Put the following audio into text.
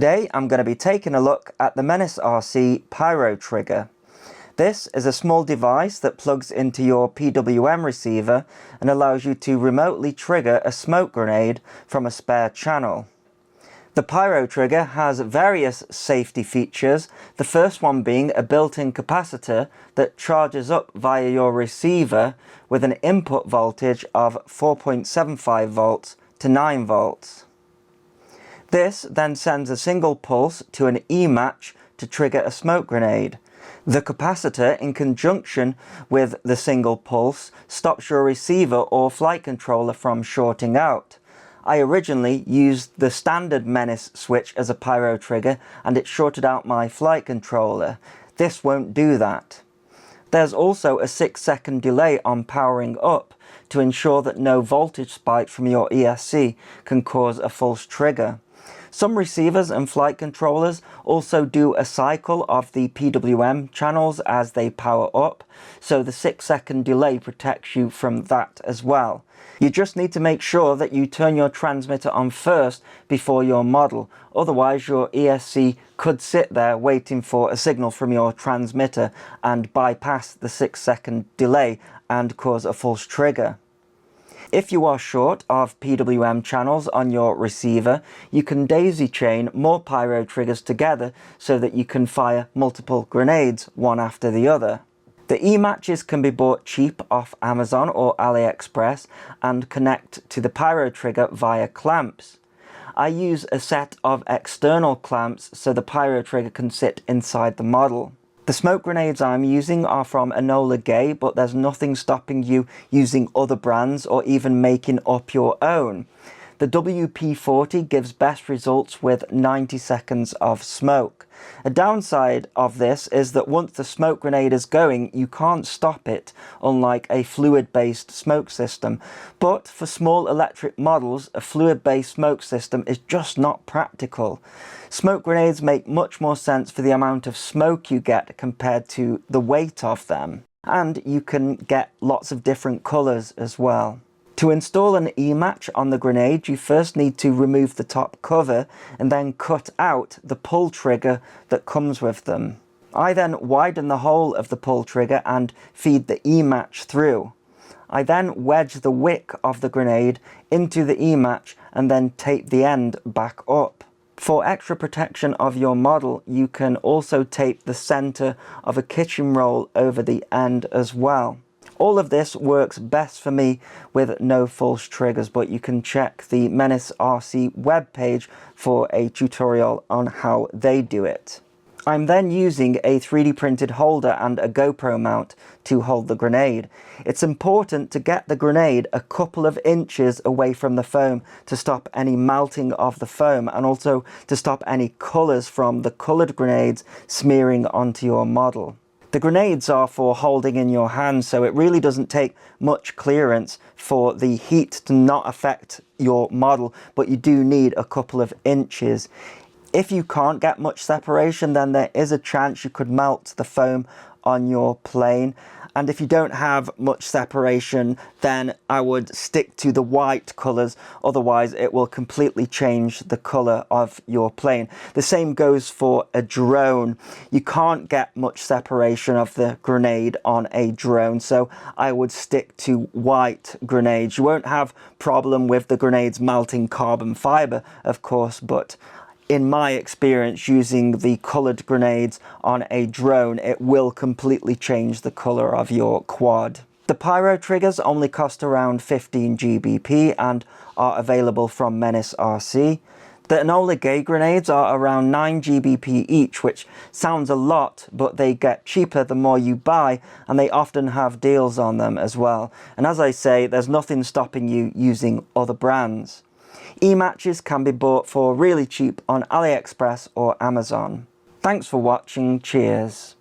Today I'm going to be taking a look at the AndyRC Pyro trigger. This is a small device that plugs into your PWM receiver and allows you to remotely trigger a smoke grenade from a spare channel. The Pyro trigger has various safety features, the first one being a built-in capacitor that charges up via your receiver with an input voltage of 4.75 volts to 9 volts. This then sends a single pulse to an E-match to trigger a smoke grenade. The capacitor, in conjunction with the single pulse, stops your receiver or flight controller from shorting out. I originally used the standard Menace switch as a Pyro trigger and it shorted out my flight controller. This won't do that. There's also a 6-second delay on powering up to ensure that no voltage spike from your ESC can cause a false trigger. Some receivers and flight controllers also do a cycle of the PWM channels as they power up, so the 6-second delay protects you from that as well. You just need to make sure that you turn your transmitter on first before your model, otherwise your ESC could sit there waiting for a signal from your transmitter and bypass the 6-second delay and cause a false trigger. If you are short of PWM channels on your receiver, you can daisy chain more Pyro triggers together so that you can fire multiple grenades one after the other. The E-matches can be bought cheap off Amazon or AliExpress and connect to the Pyro trigger via clamps. I use a set of external clamps so the Pyro trigger can sit inside the model. The smoke grenades I'm using are from Enola Gay, but there's nothing stopping you using other brands or even making up your own. The WP-40 gives best results with 90 seconds of smoke. A downside of this is that once the smoke grenade is going, you can't stop it, unlike a fluid-based smoke system. But for small electric models, a fluid-based smoke system is just not practical. Smoke grenades make much more sense for the amount of smoke you get compared to the weight of them. And you can get lots of different colours as well. To install an E-match on the grenade, you first need to remove the top cover and then cut out the pull trigger that comes with them. I then widen the hole of the pull trigger and feed the E-match through. I then wedge the wick of the grenade into the E-match and then tape the end back up. For extra protection of your model, you can also tape the centre of a kitchen roll over the end as well. All of this works best for me with no false triggers, but you can check the AndyRC webpage for a tutorial on how they do it. I'm then using a 3D printed holder and a GoPro mount to hold the grenade. It's important to get the grenade a couple of inches away from the foam to stop any melting of the foam, and also to stop any colours from the coloured grenades smearing onto your model. The grenades are for holding in your hand, so it really doesn't take much clearance for the heat to not affect your model, but you do need a couple of inches. If you can't get much separation, then there is a chance you could melt the foam on your plane. And if you don't have much separation, then I would stick to the white colours, otherwise it will completely change the colour of your plane. The same goes for a drone. You can't get much separation of the grenade on a drone, so I would stick to white grenades. You won't have problem with the grenades melting carbon fibre, of course, but in my experience using the coloured grenades on a drone, it will completely change the colour of your quad. The Pyro triggers only cost around 15 GBP and are available from AndyRC. The Enola Gay grenades are around 9 GBP each, which sounds a lot, but they get cheaper the more you buy, and they often have deals on them as well. And as I say, there's nothing stopping you using other brands. E-matches can be bought for really cheap on AliExpress or Amazon. Thanks for watching, cheers.